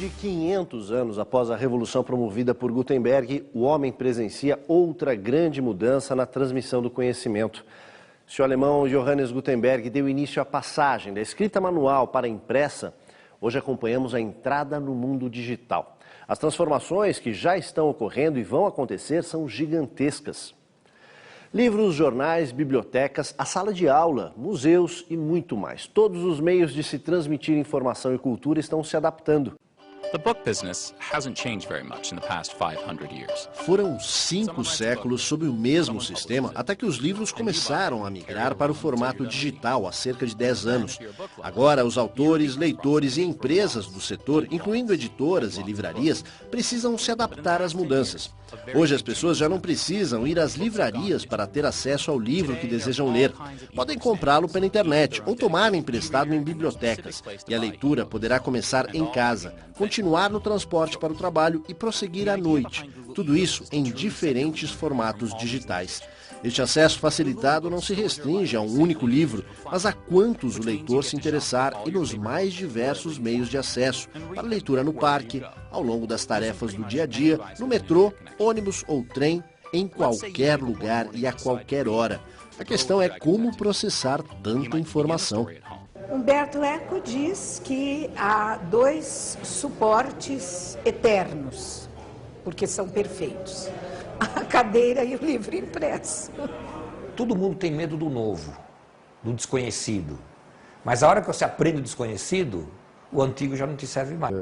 de 500 anos após a revolução promovida por Gutenberg, o homem presencia outra grande mudança na transmissão do conhecimento. Se o alemão Johannes Gutenberg deu início à passagem da escrita manual para a impressa, hoje acompanhamos a entrada no mundo digital. As transformações que já estão ocorrendo e vão acontecer são gigantescas. Livros, jornais, bibliotecas, a sala de aula, museus e muito mais. Todos os meios de se transmitir informação e cultura estão se adaptando. The book business hasn't changed very much in the past 500 years. Foram 5 séculos sob o mesmo sistema até que os livros começaram a migrar para o formato digital há cerca de 10 anos. Agora, os autores, leitores e empresas do setor, incluindo editoras e livrarias, precisam se adaptar às mudanças. Hoje as pessoas já não precisam ir às livrarias para ter acesso ao livro que desejam ler. Podem comprá-lo pela internet ou tomar emprestado em bibliotecas. E a leitura poderá começar em casa, continuar no transporte para o trabalho e prosseguir à noite. Tudo isso em diferentes formatos digitais. Este acesso facilitado não se restringe a um único livro, mas a quantos o leitor se interessar e nos mais diversos meios de acesso, para leitura no parque, ao longo das tarefas do dia a dia, no metrô, ônibus ou trem, em qualquer lugar e a qualquer hora. A questão é como processar tanta informação. Umberto Eco diz que há 2 suportes eternos, porque são perfeitos: a cadeira e o livro impresso. Todo mundo tem medo do novo, do desconhecido. Mas a hora que você aprende o desconhecido, o antigo já não te serve mais.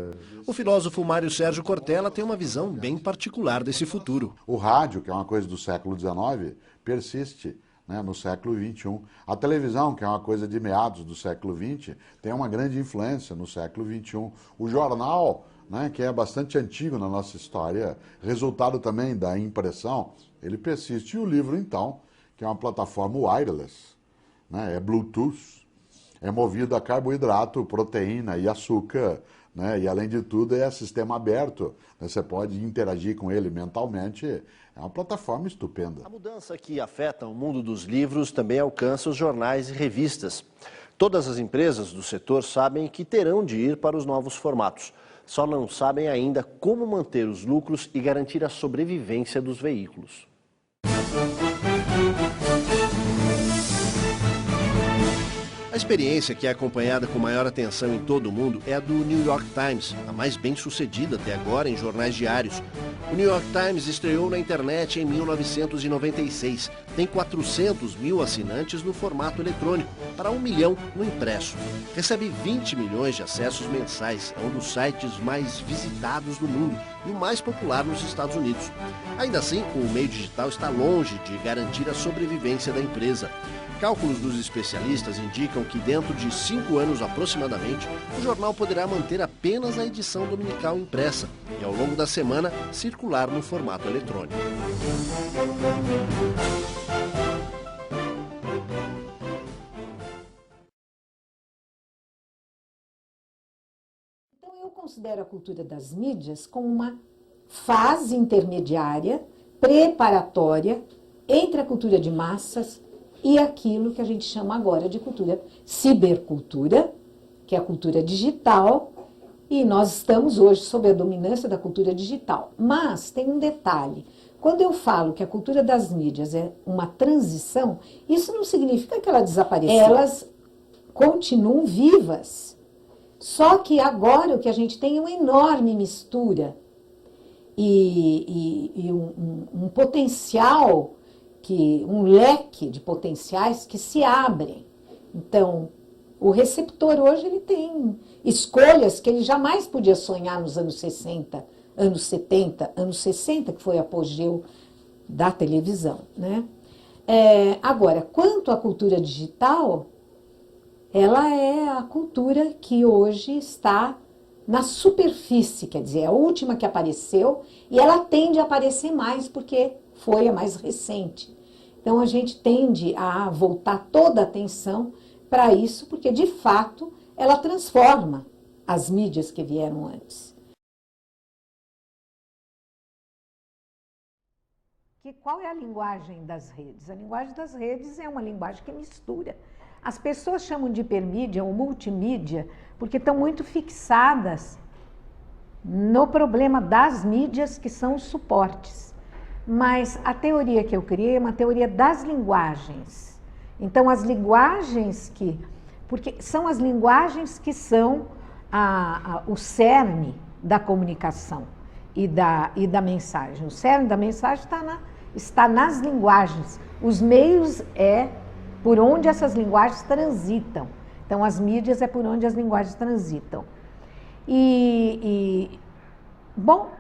O filósofo Mário Sérgio Cortella tem uma visão bem particular desse futuro. O rádio, que é uma coisa do século XIX, persiste, né, no século XXI. A televisão, que é uma coisa de meados do século XX, tem uma grande influência no século XXI. O jornal, né, que é bastante antigo na nossa história, resultado também da impressão, ele persiste. E o livro, então, que é uma plataforma wireless, né, é Bluetooth, é movido a carboidrato, proteína e açúcar, né, e além de tudo é sistema aberto, né, você pode interagir com ele mentalmente, é uma plataforma estupenda. A mudança que afeta o mundo dos livros também alcança os jornais e revistas. Todas as empresas do setor sabem que terão de ir para os novos formatos. Só não sabem ainda como manter os lucros e garantir a sobrevivência dos veículos. A experiência que é acompanhada com maior atenção em todo o mundo é a do New York Times, a mais bem-sucedida até agora em jornais diários. O New York Times estreou na internet em 1996. Tem 400 mil assinantes no formato eletrônico, para 1 milhão no impresso. Recebe 20 milhões de acessos mensais, é um dos sites mais visitados do mundo e o mais popular nos Estados Unidos. Ainda assim, o meio digital está longe de garantir a sobrevivência da empresa. Cálculos dos especialistas indicam que dentro de 5 anos aproximadamente, o jornal poderá manter apenas a edição dominical impressa e ao longo da semana circular no formato eletrônico. Então eu considero a cultura das mídias como uma fase intermediária, preparatória, entre a cultura de massas e aquilo que a gente chama agora de cultura cibercultura, que é a cultura digital, e nós estamos hoje sob a dominância da cultura digital. Mas tem um detalhe: quando eu falo que a cultura das mídias é uma transição, isso não significa que ela desapareceu. Elas continuam vivas, só que agora o que a gente tem é uma enorme mistura e um potencial, um leque de potenciais que se abrem. Então, o receptor hoje ele tem escolhas que ele jamais podia sonhar nos anos 60, anos 70, anos 60, que foi o apogeu da televisão, né? Agora, quanto à cultura digital, ela é a cultura que hoje está na superfície, quer dizer, é a última que apareceu e ela tende a aparecer mais porque foi a mais recente. Então, a gente tende a voltar toda a atenção para isso, porque, de fato, ela transforma as mídias que vieram antes. Qual é a linguagem das redes? A linguagem das redes é uma linguagem que mistura. As pessoas chamam de hipermídia ou multimídia porque estão muito fixadas no problema das mídias, que são os suportes. Mas a teoria que eu criei é uma teoria das linguagens. Então, as linguagens porque são as linguagens que são o cerne da comunicação e da mensagem. O cerne da mensagem está nas linguagens. Os meios é por onde essas linguagens transitam. Então, as mídias é por onde as linguagens transitam. Bom,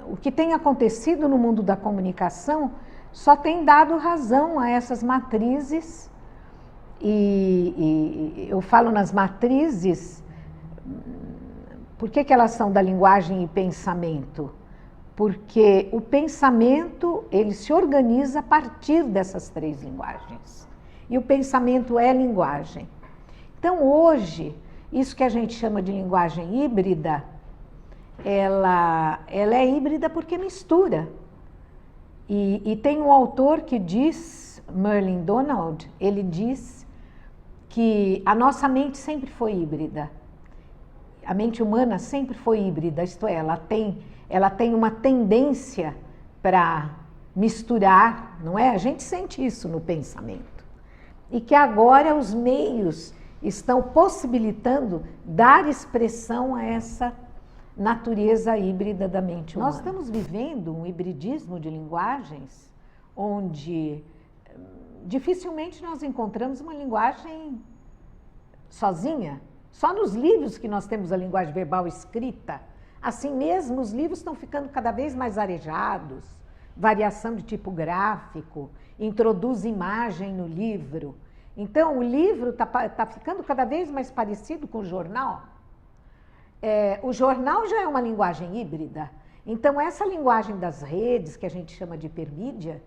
o que tem acontecido no mundo da comunicação só tem dado razão a essas matrizes. E eu falo nas matrizes, por que elas são da linguagem e pensamento? Porque o pensamento, ele se organiza a partir dessas três linguagens. E o pensamento é linguagem. Então, hoje, isso que a gente chama de linguagem híbrida, ela é híbrida porque mistura. E tem um autor que diz, Merlin Donald, ele diz que a nossa mente sempre foi híbrida. A mente humana sempre foi híbrida, isto é, ela tem uma tendência para misturar, não é? A gente sente isso no pensamento. E que agora os meios estão possibilitando dar expressão a essa natureza híbrida da mente humana. Nós estamos vivendo um hibridismo de linguagens onde dificilmente nós encontramos uma linguagem sozinha. Só nos livros que nós temos a linguagem verbal escrita. Assim mesmo, os livros estão ficando cada vez mais arejados, variação de tipo gráfico, introduz imagem no livro. Então, o livro está ficando cada vez mais parecido com o jornal. O jornal já é uma linguagem híbrida. Então, essa linguagem das redes, que a gente chama de hipermídia,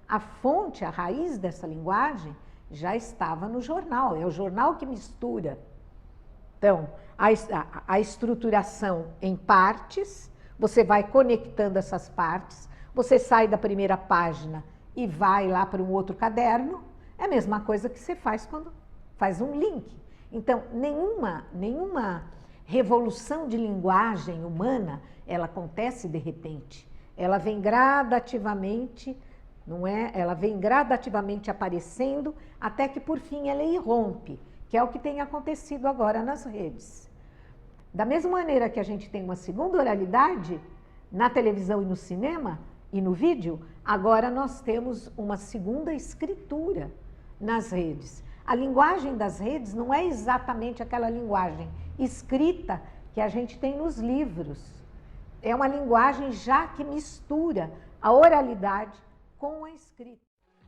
a fonte, a raiz dessa linguagem, já estava no jornal. É o jornal que mistura. Então, a estruturação em partes, você vai conectando essas partes, você sai da primeira página e vai lá para um outro caderno, é a mesma coisa que você faz quando faz um link. Então, nenhuma revolução de linguagem humana, ela acontece de repente. Ela vem gradativamente, não é? Ela vem gradativamente aparecendo até que, por fim, ela irrompe, que é o que tem acontecido agora nas redes. Da mesma maneira que a gente tem uma segunda oralidade na televisão e no cinema e no vídeo, agora nós temos uma segunda escritura nas redes. A linguagem das redes não é exatamente aquela linguagem escrita que a gente tem nos livros. É uma linguagem já que mistura a oralidade com a escrita.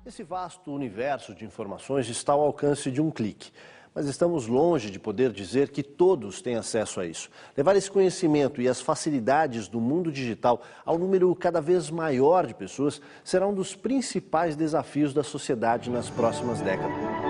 Esse vasto universo de informações está ao alcance de um clique. Mas estamos longe de poder dizer que todos têm acesso a isso. Levar esse conhecimento e as facilidades do mundo digital ao número cada vez maior de pessoas será um dos principais desafios da sociedade nas próximas décadas.